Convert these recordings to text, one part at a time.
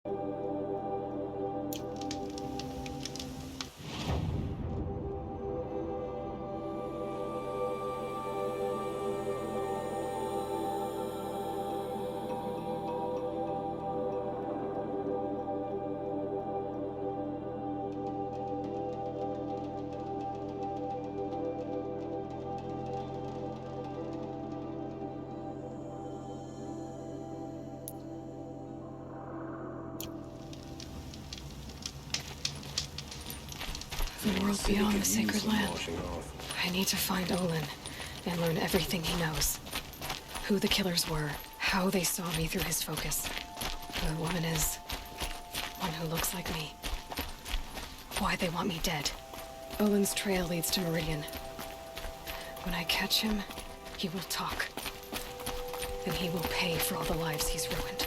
The world beyond the sacred land. I need to find Olin and learn everything he knows. Who the killers were, how they saw me through his focus. Who the woman is. One who looks like me. Why they want me dead. Olin's trail leads to Meridian. When I catch him, he will talk. And he will pay for all the lives he's ruined.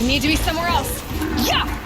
You need to be somewhere else. Yeah!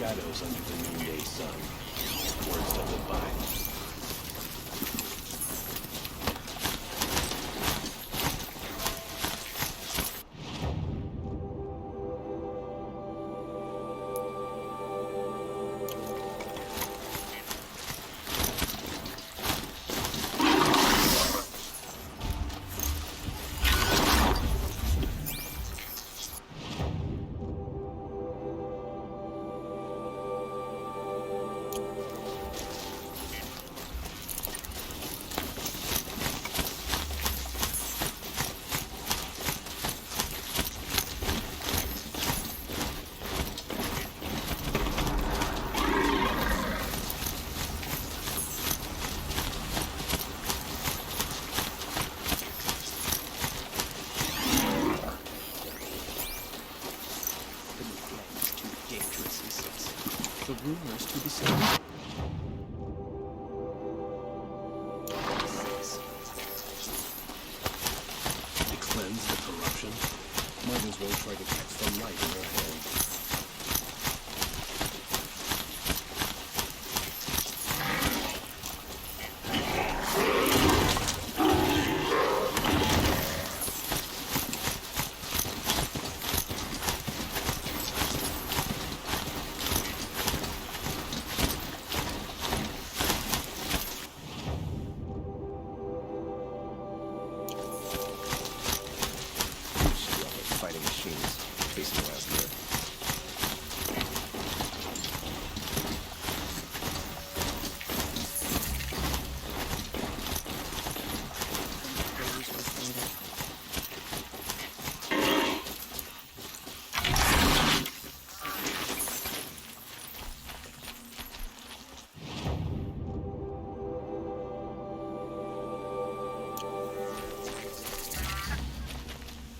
shadows under the noonday sun. Words to live by. The rumors to be said. To cleanse the corruption, might as well try to catch the light in her hand. Fighting machines facing around here.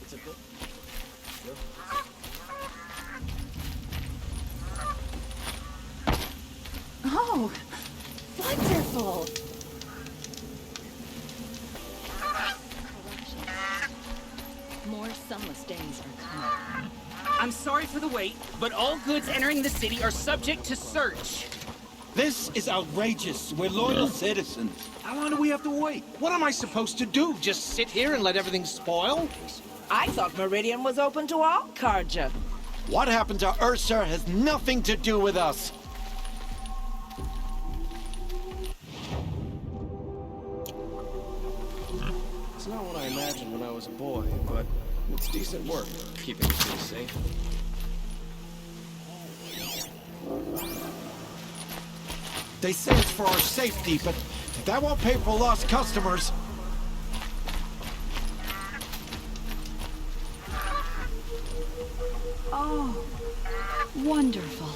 It's a good. Oh, wonderful! More sunless days are coming. I'm sorry for the wait, but all goods entering the city are subject to search. This is outrageous. We're loyal citizens. How long do we have to wait? What am I supposed to do? Just sit here and let everything spoil? I thought Meridian was open to all Carja. What happened to Ursa has nothing to do with us. It's not what I imagined when I was a boy, but it's decent work keeping the city safe. They say it's for our safety, but that won't pay for lost customers. Oh, wonderful.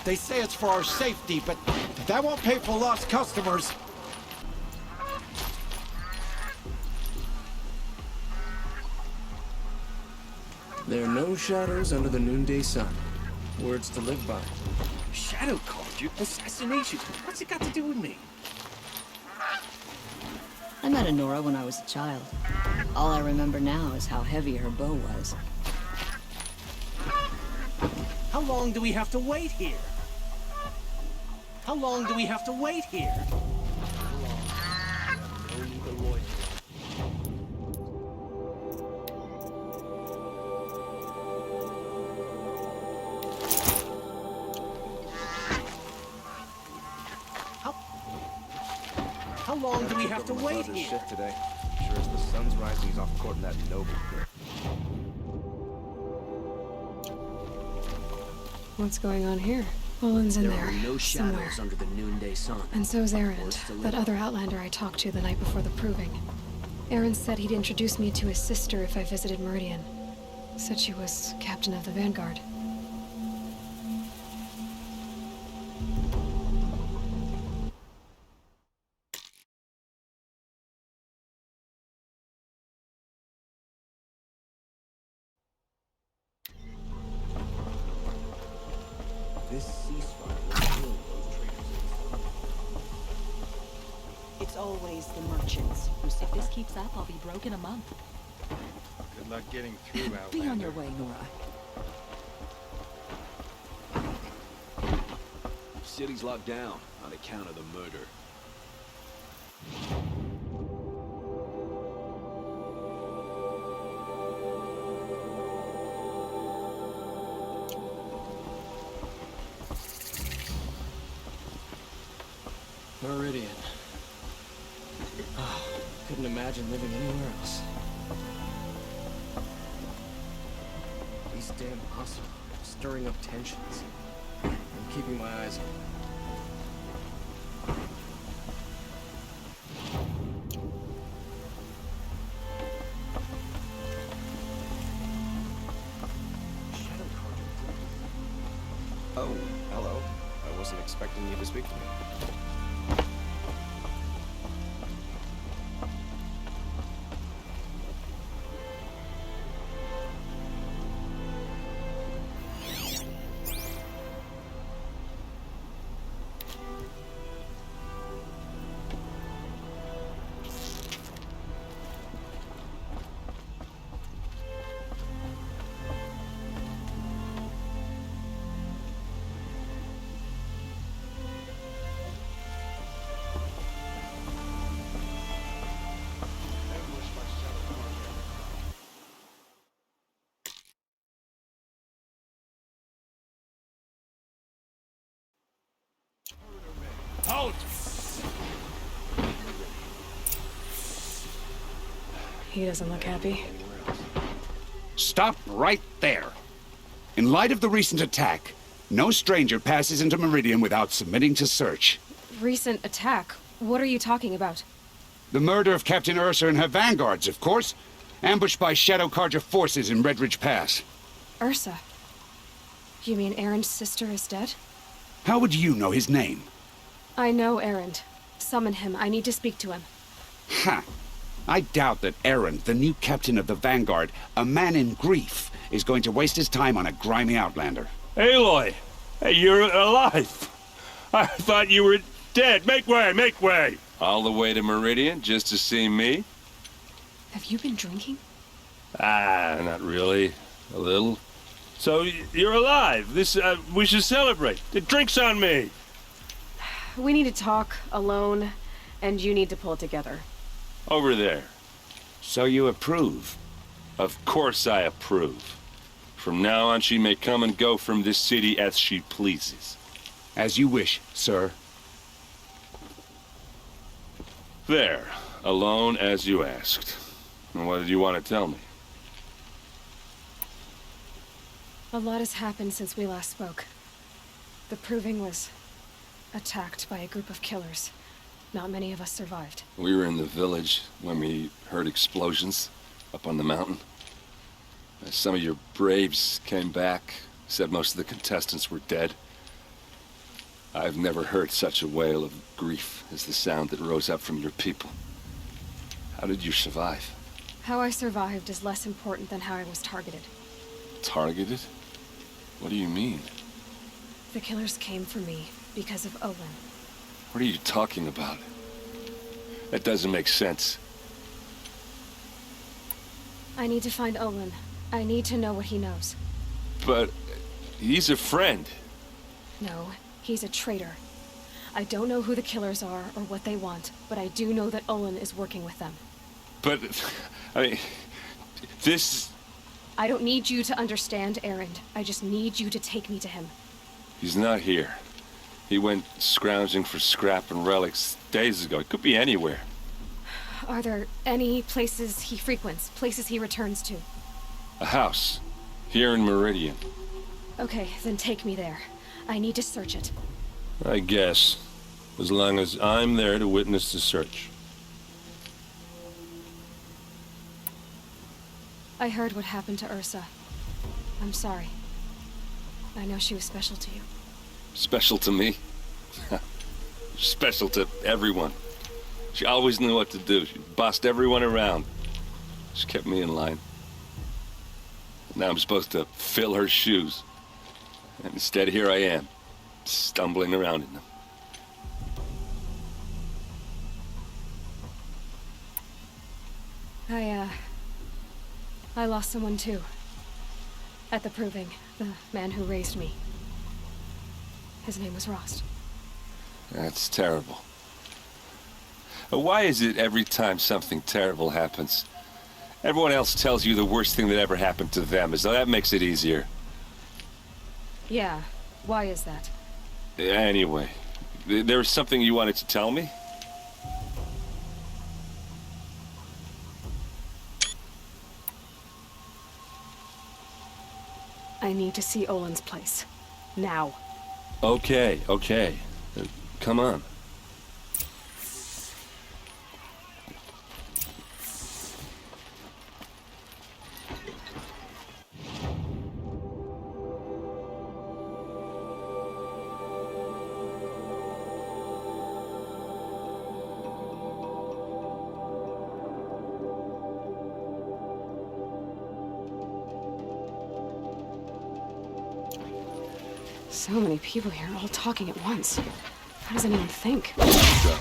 They say it's for our safety, but that won't pay for lost customers. There are no shadows under the noonday sun. Words to live by. Shadow called you? Assassination. What's it got to do with me? I met Honora when I was a child. All I remember now is how heavy her bow was. How long do we have to wait here? How long do we have to wait here? How long do we have to wait here? Shift today. Sure as the sun's rising, he's off courting that noble girl. What's going on here? Olin's in there. There are no somewhere. shadows under the noonday sun. And so's Erend, that other Outlander I talked to the night before the proving. Erend said he'd introduce me to his sister if I visited Meridian. Said she was captain of the Vanguard. This ceasefire will kill those traitors. It's always the merchants who If suffer. this keeps up, I'll be broke in a month. Good Good luck getting through, Outlander. Be on your way, Nora. City's locked down on account of the murder. Meridian. Oh, couldn't imagine living anywhere else. These damn Asa are stirring up tensions. I'm keeping my eyes on them. Oh, hello. I wasn't expecting you to speak to me. Halt! He doesn't look happy. Stop right there. In light of the recent attack, no stranger passes into Meridian without submitting to search. Recent attack? What are you talking about? The murder of Captain Ursa and her vanguards, of course. Ambushed by Shadow Carja forces in Redridge Pass. Ursa? You mean Erin's sister is dead? How would you know his name? I know Erend. Summon him. I need to speak to him. Ha! I doubt that Erend, the new captain of the Vanguard, a man in grief, is going to waste his time on a grimy outlander. Aloy! Hey, you're alive! I thought you were dead. Make way, make way! All the way to Meridian just to see me? Have you been drinking? Ah, not really. A little. So, you're alive. We should celebrate. The drink's on me. We need to talk alone, and you need to pull it together. Over there. So you approve? Of course I approve. From now on, she may come and go from this city as she pleases. As you wish, sir. There. Alone as you asked. And what did you want to tell me? A lot has happened since we last spoke. The Proving was attacked by a group of killers. Not many of us survived. We were in the village when we heard explosions up on the mountain. Some of your braves came back, said most of the contestants were dead. I've never heard such a wail of grief as the sound that rose up from your people. How did you survive? How I survived is less important than how I was targeted. Targeted? What do you mean? The killers came for me because of Olin. What are you talking about? That doesn't make sense. I need to find Olin. I need to know what he knows. But he's a friend. No, he's a traitor. I don't know who the killers are or what they want, but I do know that Olin is working with them. But, I mean, this... I don't need you to understand, Erend. I just need you to take me to him. He's not here. He went scrounging for scrap and relics days ago. He could be anywhere. Are there any places he frequents, places he returns to? A house. Here in Meridian. Okay, then take me there. I need to search it. I guess. As long as I'm there to witness the search. I heard what happened to Ursa. I'm sorry. I know she was special to you. Special to me? Special to everyone. She always knew what to do. She bossed everyone around. She kept me in line. Now I'm supposed to fill her shoes. And instead, here I am, stumbling around in them. I lost someone too. At the proving, the man who raised me. His name was Rost. That's terrible. Why is it every time something terrible happens, everyone else tells you the worst thing that ever happened to them, as though that makes it easier? Yeah, why is that? Anyway, there was something you wanted to tell me? I need to see Olin's place. Now. Okay. Come on. So many people here, all talking at once. How does anyone think? So,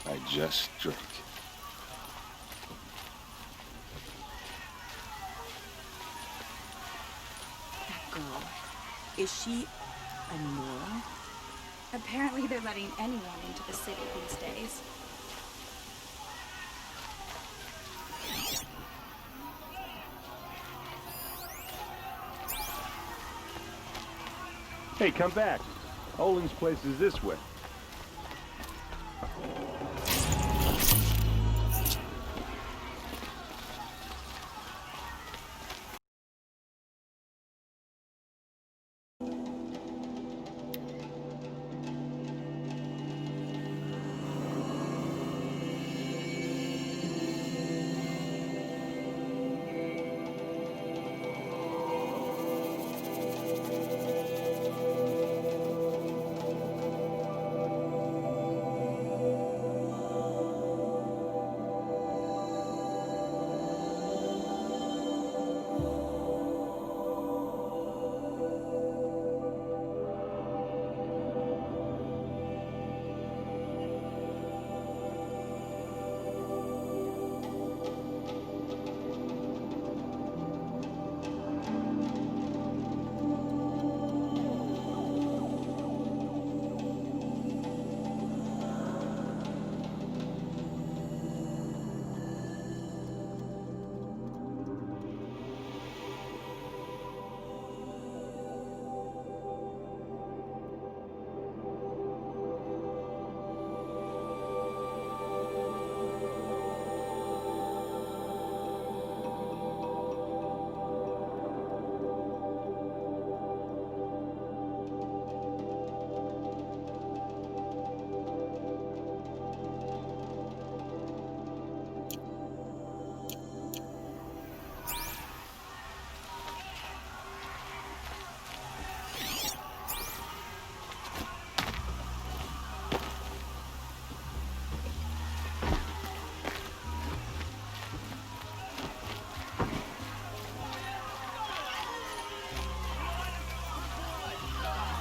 I just drink. That girl, is she a Nora? Apparently they're letting anyone into the city these days. Hey, come back. Olin's place is this way.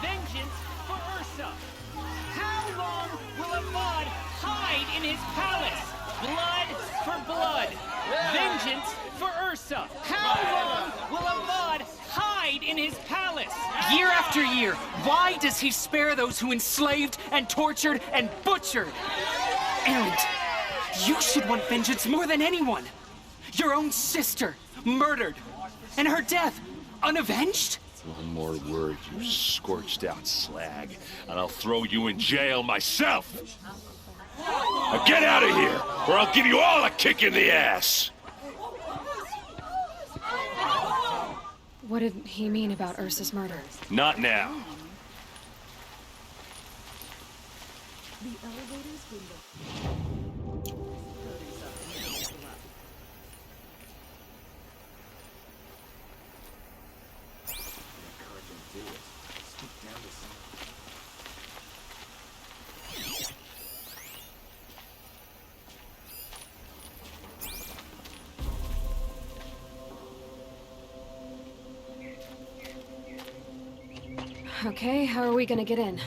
Vengeance for Ursa! How long will a mod hide in his palace? Blood for blood! Vengeance for Ursa! How long will a mod hide in his palace? Year after year, why does he spare those who enslaved and tortured and butchered? Erend, you should want vengeance more than anyone. Your own sister, murdered, and her death, unavenged? One more word, you scorched out slag, and I'll throw you in jail myself! Now get out of here, or I'll give you all a kick in the ass! What did he mean about Ursa's murder? Not now. The elevator's window. Okay, how are we gonna get in?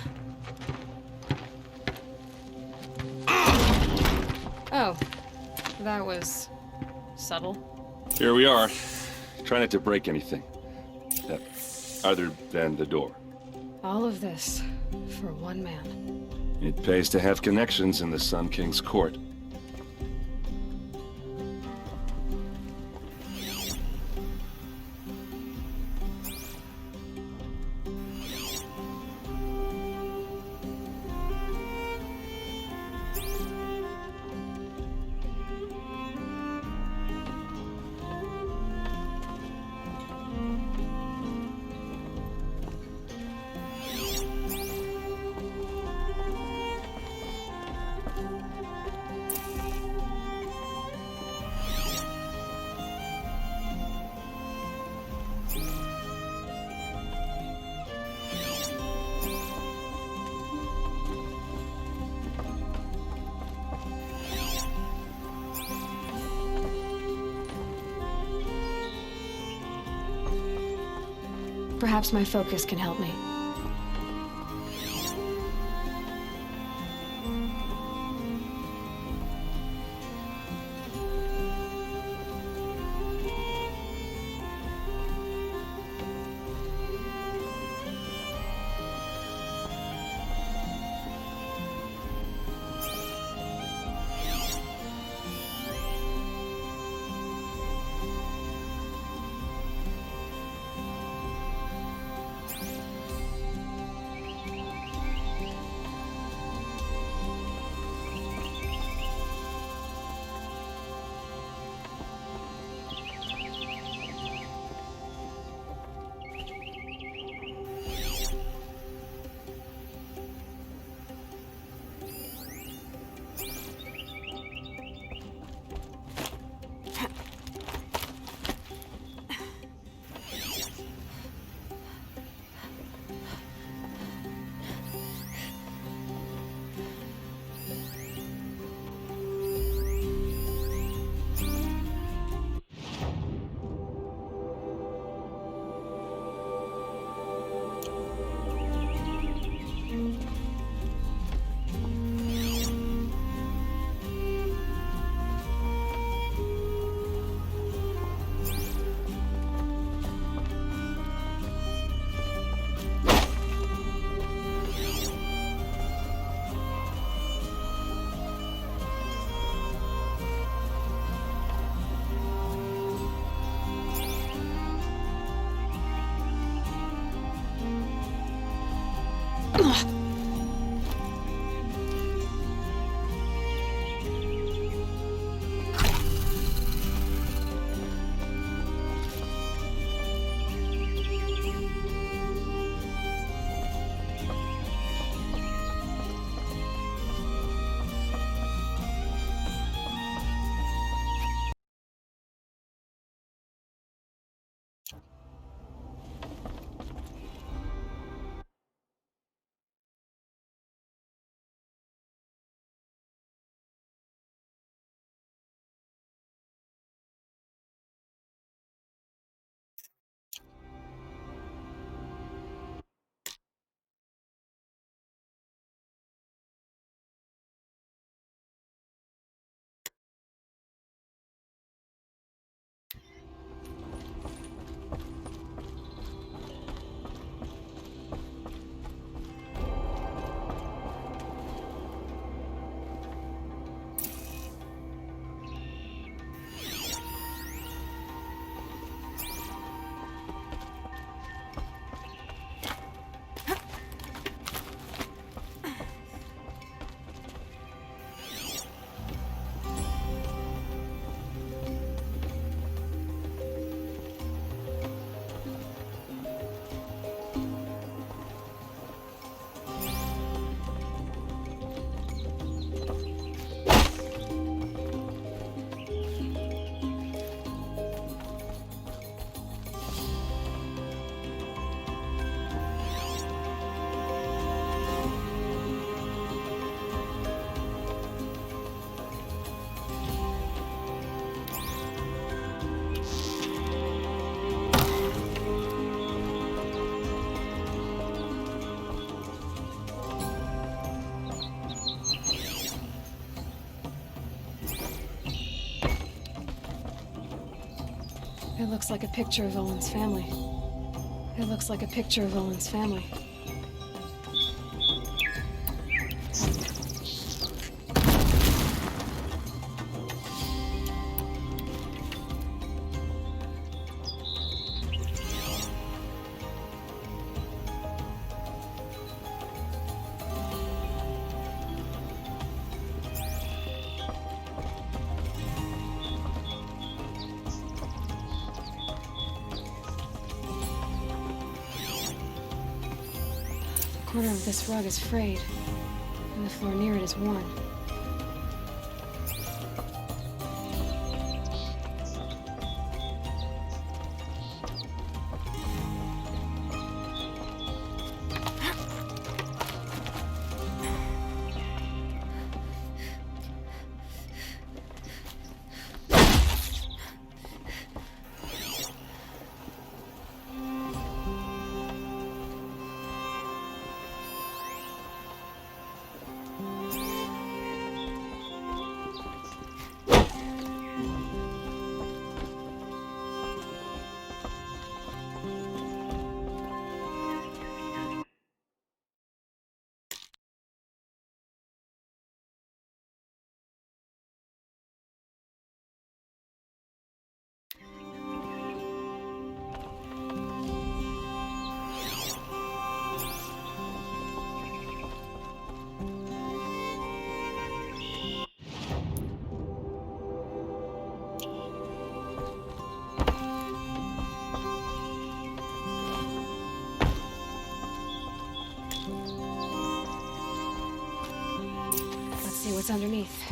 Oh, that was subtle. Here we are. Try not to break anything. Other than the door. All of this for one man. It pays to have connections in the Sun King's court. Perhaps my focus can help me. looks like a picture of Owen's family. It looks like a picture of Owen's family. The corner of this rug is frayed, and the floor near it is worn. See what's underneath.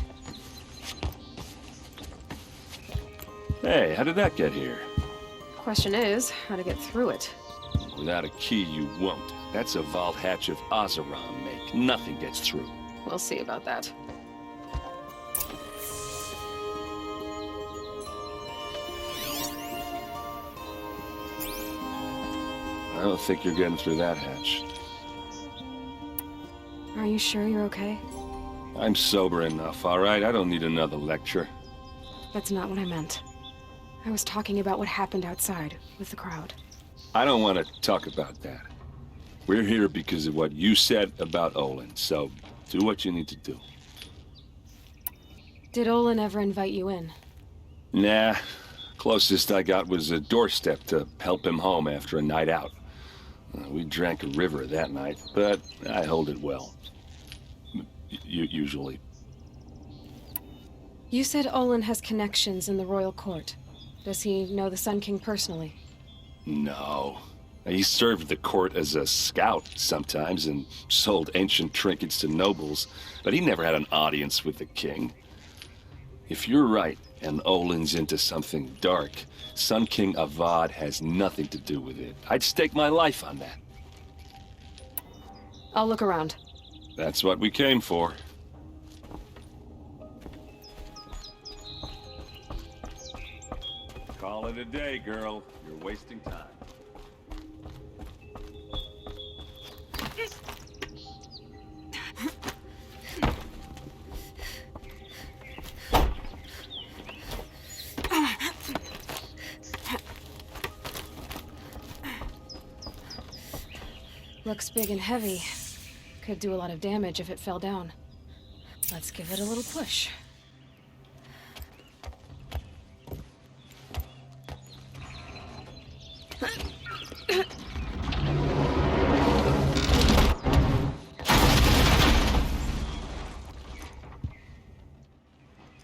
Hey, how did that get here? Question is, how to get through it. Without a key, you won't. That's a vault hatch of Oseram make. Nothing gets through. We'll see about that. I don't think you're getting through that hatch. Are you sure you're okay? I'm sober enough, all right? I don't need another lecture. That's not what I meant. I was talking about what happened outside, with the crowd. I don't want to talk about that. We're here because of what you said about Olin, so do what you need to do. Did Olin ever invite you in? Nah. Closest I got was a doorstep to help him home after a night out. We drank a river that night, but I hold it well. Usually. You said Olin has connections in the royal court. Does he know the Sun King personally? No. He served the court as a scout sometimes and sold ancient trinkets to nobles, but he never had an audience with the king. If you're right, and Olin's into something dark, Sun King Avad has nothing to do with it. I'd stake my life on that. I'll look around. That's what we came for. Call it a day, girl. You're wasting time. Looks big and heavy. Could do a lot of damage if it fell down. Let's give it a little push.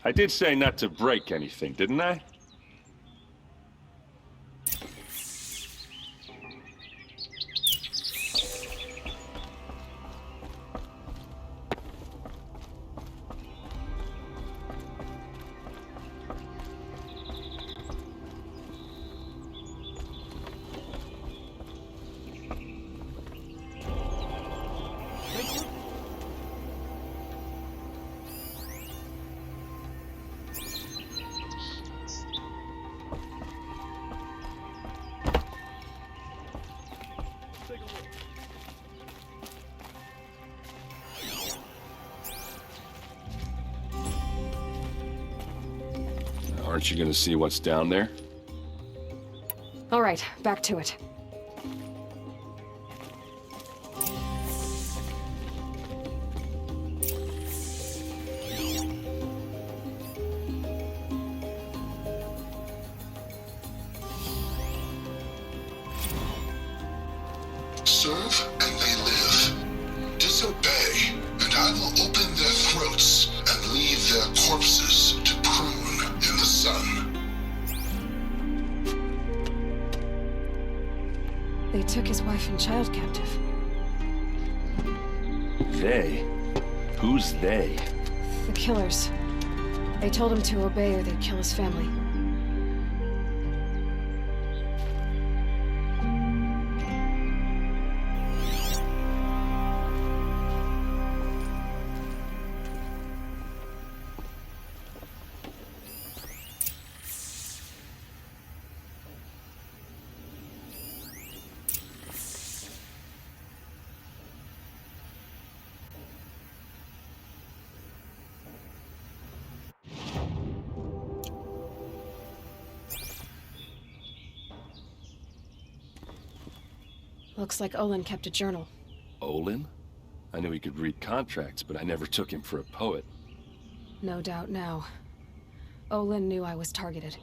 I did say not to break anything, didn't I? Aren't you gonna see what's down there? All right, back to it. Serve and they live. Disobey, and I will open their throats and leave their corpses to prune in the sun. They took his wife and child captive. They? Who's they? The killers. They told him to obey or they'd kill his family. Looks like Olin kept a journal. Olin? I knew he could read contracts, but I never took him for a poet. No doubt now. Olin knew I was targeted.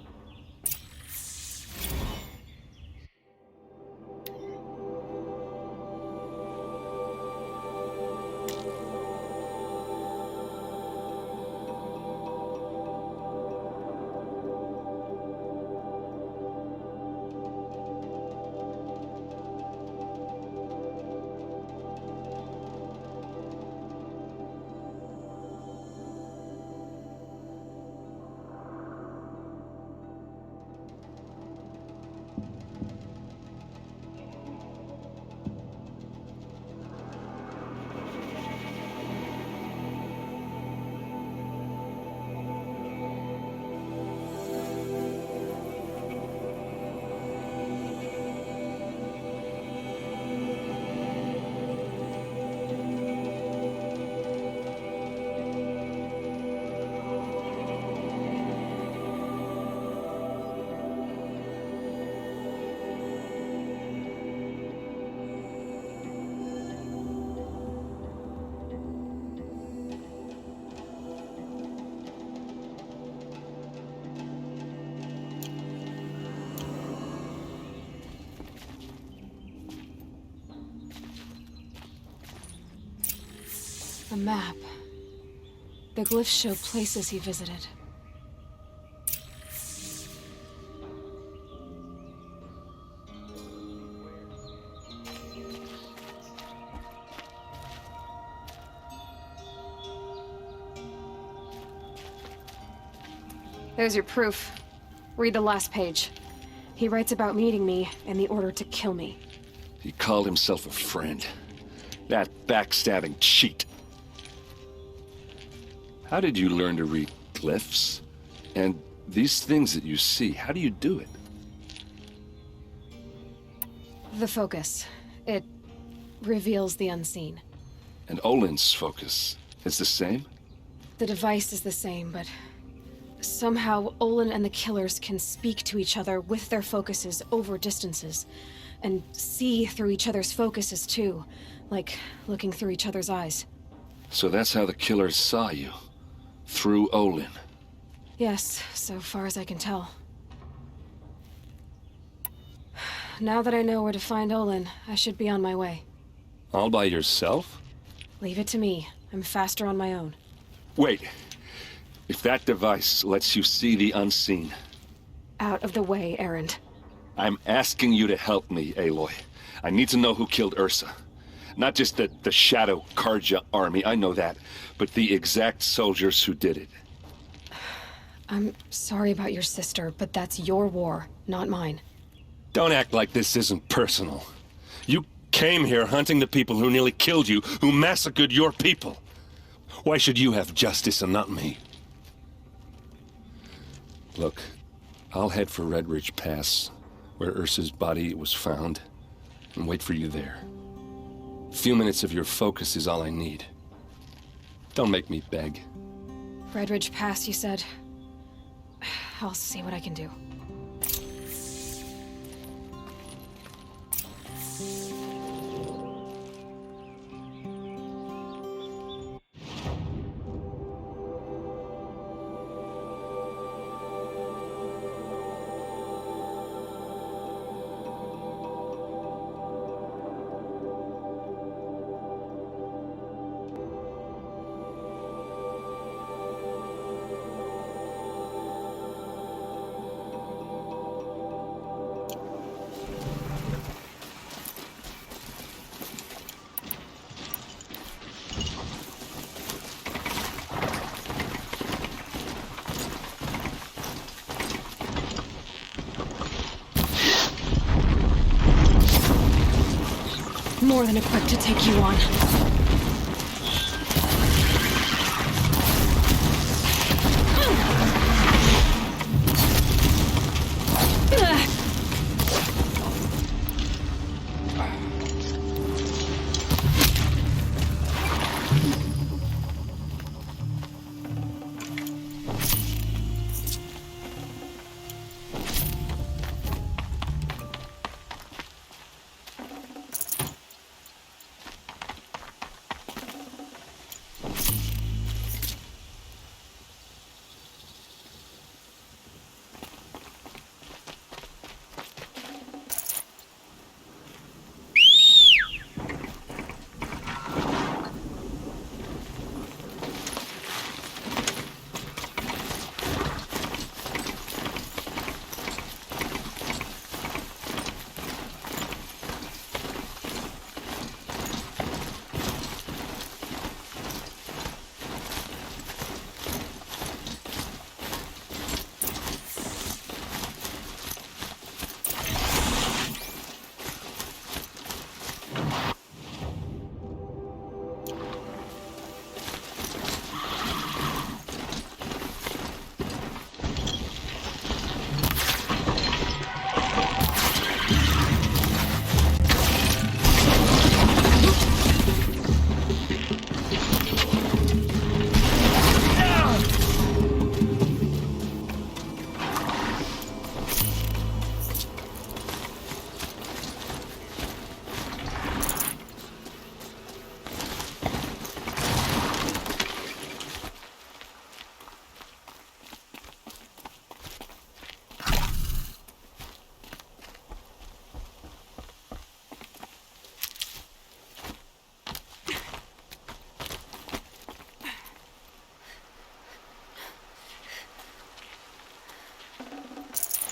A map. The glyphs show places he visited. There's your proof. Read the last page. He writes about meeting me and the order to kill me. He called himself a friend. That backstabbing cheat. How did you learn to read glyphs? And these things that you see, how do you do it? The focus. It reveals the unseen. And Olin's focus is the same? The device is the same, but somehow Olin and the killers can speak to each other with their focuses over distances, and see through each other's focuses too, like looking through each other's eyes. So that's how the killers saw you? Through Olin? Yes, so far as I can tell. Now that I know where to find Olin, I should be on my way. All by yourself? Leave it to me. I'm faster on my own. Wait. If that device lets you see the unseen... Out of the way, Erend. I'm asking you to help me, Aloy. I need to know who killed Ursa. Not just the Shadow Karja army, I know that, but the exact soldiers who did it. I'm sorry about your sister, but that's your war, not mine. Don't act like this isn't personal. You came here hunting the people who nearly killed you, who massacred your people. Why should you have justice and not me? Look, I'll head for Red Ridge Pass, where Ursa's body was found, and wait for you there. A few minutes of your focus is all I need. Don't make me beg. Red Ridge Pass, you said? I'll see what I can do. more than equipped to take you on.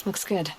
Looks good.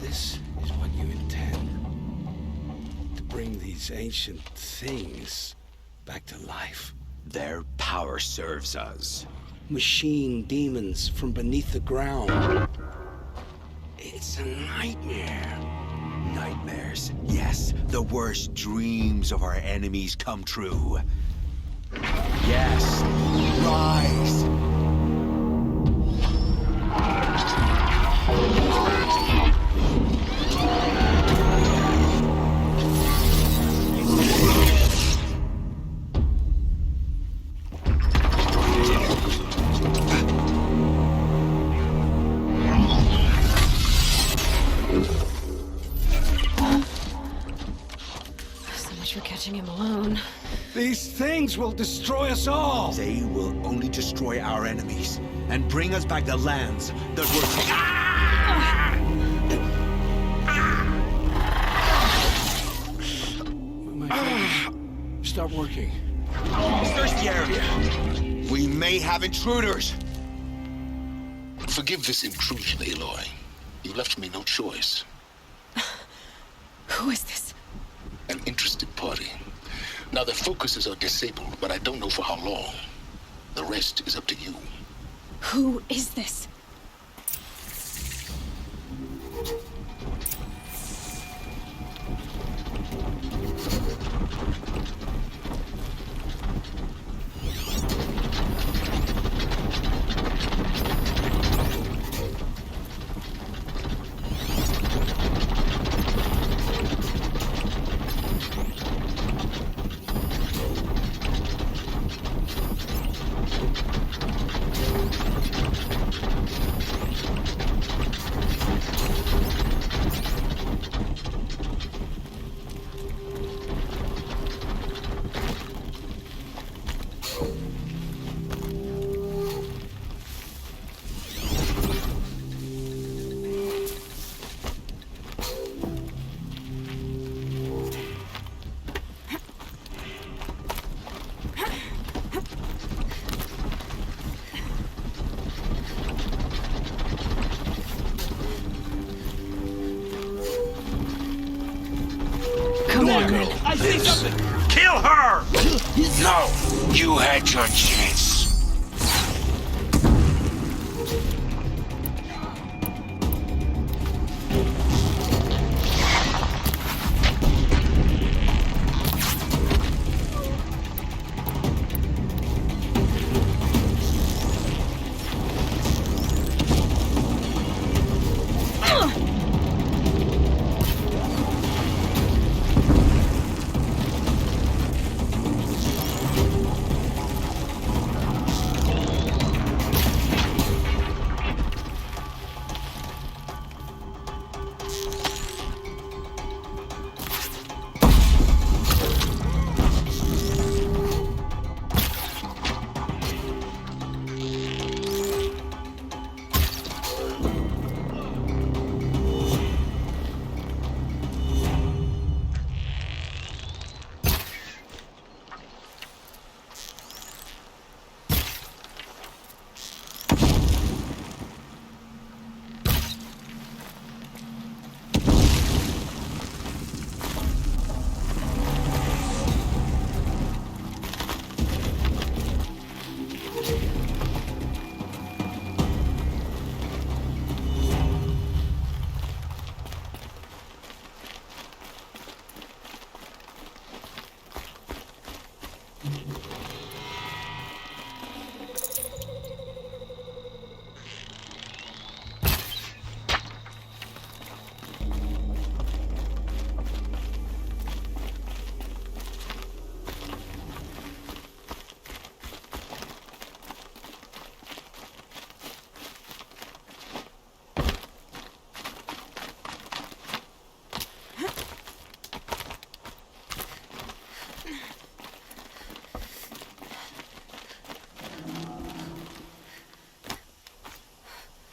This is what you intend. To bring these ancient things back to life. Their power serves us. Machine demons from beneath the ground. It's a nightmare. Nightmares. Yes, the worst dreams of our enemies come true. Yes, rise. Him alone. These things will destroy us all. They will only destroy our enemies and bring us back the lands that were My fingers stop working. Search the area. We may have intruders. Forgive this intrusion, Aloy. You left me no choice. Who is this? An interested party. Now their focuses are disabled, but I don't know for how long. The rest is up to you. Who is this? Come on, girl. I see something! Kill her! No! You had your chance.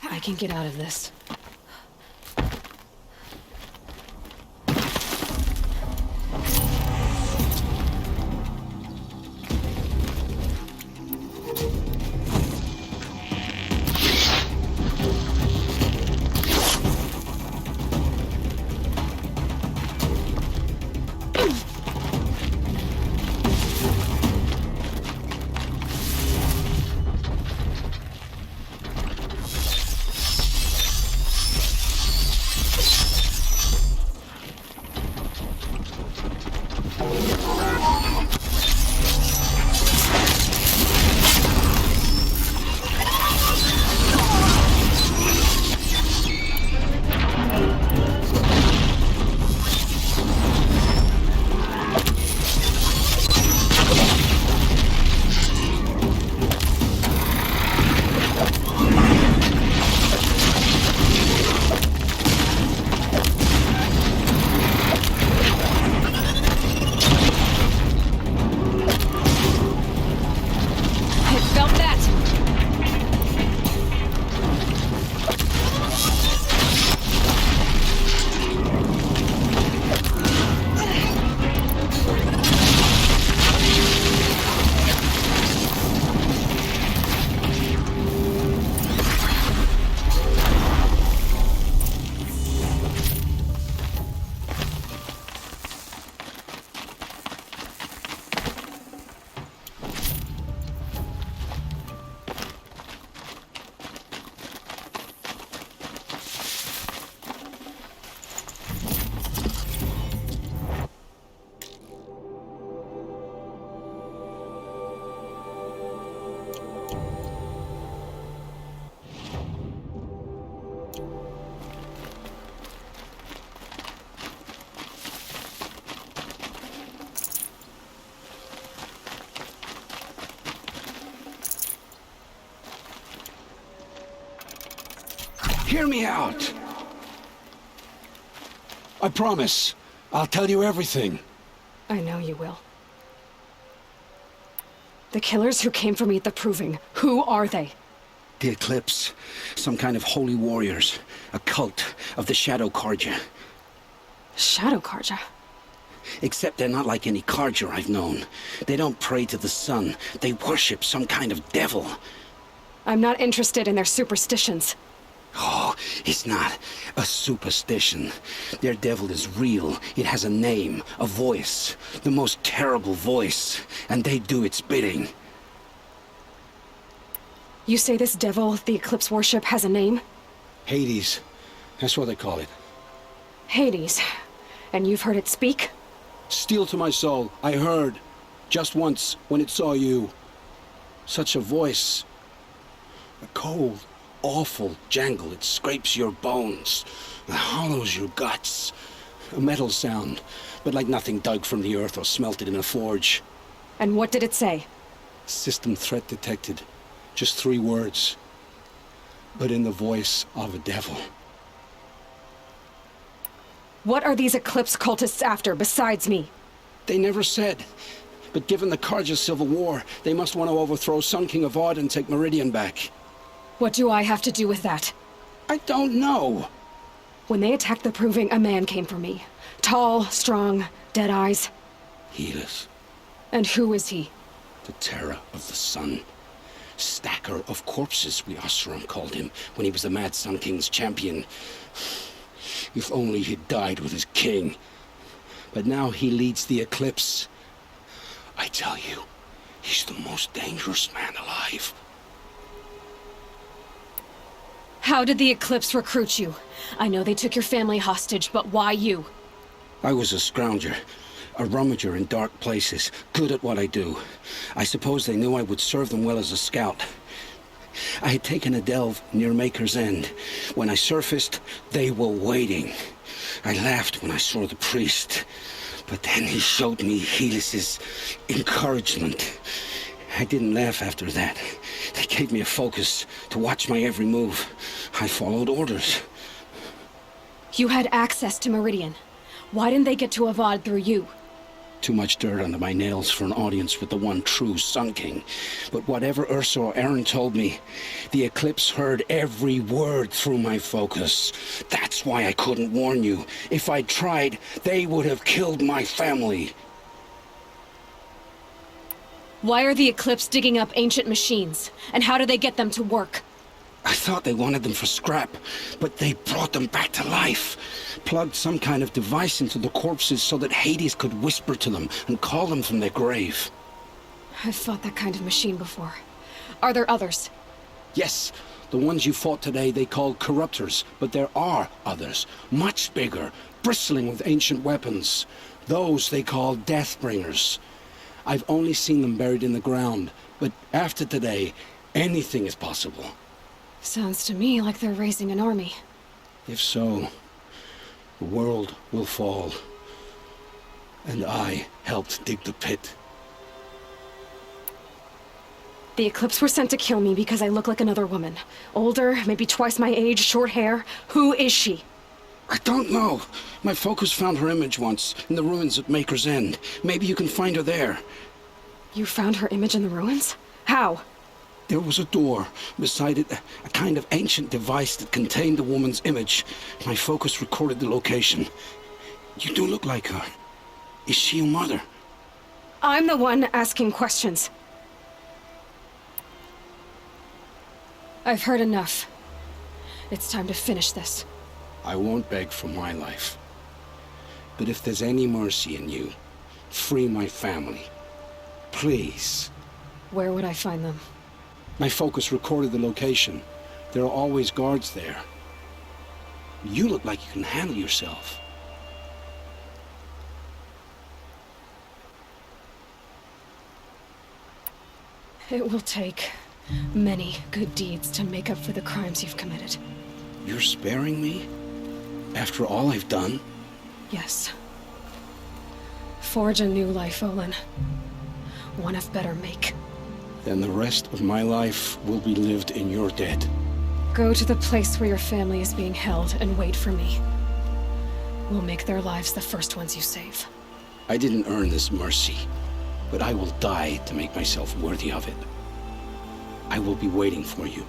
I can get out of this. Hear me out. I promise. I'll tell you everything. I know you will. The killers who came for me at the Proving, who are they? The Eclipse. Some kind of holy warriors. A cult of the Shadow Carja. Shadow Carja? Except they're not like any Carja I've known. They don't pray to the sun. They worship some kind of devil. I'm not interested in their superstitions. Oh, it's not a superstition. Their devil is real. It has a name, a voice, the most terrible voice, and they do its bidding. You say this devil the Eclipse worship has a name? Hades. That's what they call it. Hades. And you've heard it speak? Steel to my soul, I heard. Just once, when it saw you. Such a voice. A cold, awful jangle. It scrapes your bones. It hollows your guts. A metal sound, but like nothing dug from the earth or smelted in a forge. And what did it say? System threat detected. Just 3 words. But in the voice of a devil. What are these Eclipse cultists after, besides me? They never said. But given the Carja civil war, they must want to overthrow Sun King Avad and take Meridian back. What do I have to do with that? I don't know. When they attacked the Proving, a man came for me. Tall, strong, dead eyes. Helis. And who is he? The terror of the sun. Stacker of corpses, we Oseram called him, when he was the Mad Sun King's champion. If only he'd died with his king. But now he leads the Eclipse. I tell you, he's the most dangerous man alive. How did the Eclipse recruit you? I know they took your family hostage, but why you? I was a scrounger, a rummager in dark places, good at what I do. I suppose they knew I would serve them well as a scout. I had taken a delve near Maker's End. When I surfaced, they were waiting. I laughed when I saw the priest, but then he showed me Helis's encouragement. I didn't laugh after that. They gave me a focus to watch my every move. I followed orders. You had access to Meridian. Why didn't they get to Avad through you? Too much dirt under my nails for an audience with the one true Sun King. But whatever Ursa or Aaron told me, the Eclipse heard every word through my focus. That's why I couldn't warn you. If I'd tried, they would have killed my family. Why are the Eclipse digging up ancient machines? And how do they get them to work? I thought they wanted them for scrap, but they brought them back to life. Plugged some kind of device into the corpses so that Hades could whisper to them and call them from their grave. I've fought that kind of machine before. Are there others? Yes, the ones you fought today they called corruptors, but there are others, much bigger, bristling with ancient weapons. Those they call Deathbringers. I've only seen them buried in the ground, but after today, anything is possible. Sounds to me like they're raising an army. If so, the world will fall. And I helped dig the pit. The Eclipse were sent to kill me because I look like another woman. Older, maybe twice my age, short hair. Who is she? I don't know. My focus found her image once, in the ruins at Maker's End. Maybe you can find her there. You found her image in the ruins? How? There was a door. Beside it, a kind of ancient device that contained the woman's image. My focus recorded the location. You do look like her. Is she your mother? I'm the one asking questions. I've heard enough. It's time to finish this. I won't beg for my life. But if there's any mercy in you, free my family. Please. Where would I find them? My focus recorded the location. There are always guards there. You look like you can handle yourself. It will take many good deeds to make up for the crimes you've committed. You're sparing me? After all I've done? Yes. Forge a new life, Olin. One of better make. Then the rest of my life will be lived in your debt. Go to the place where your family is being held and wait for me. We'll make their lives the first ones you save. I didn't earn this mercy, but I will die to make myself worthy of it. I will be waiting for you.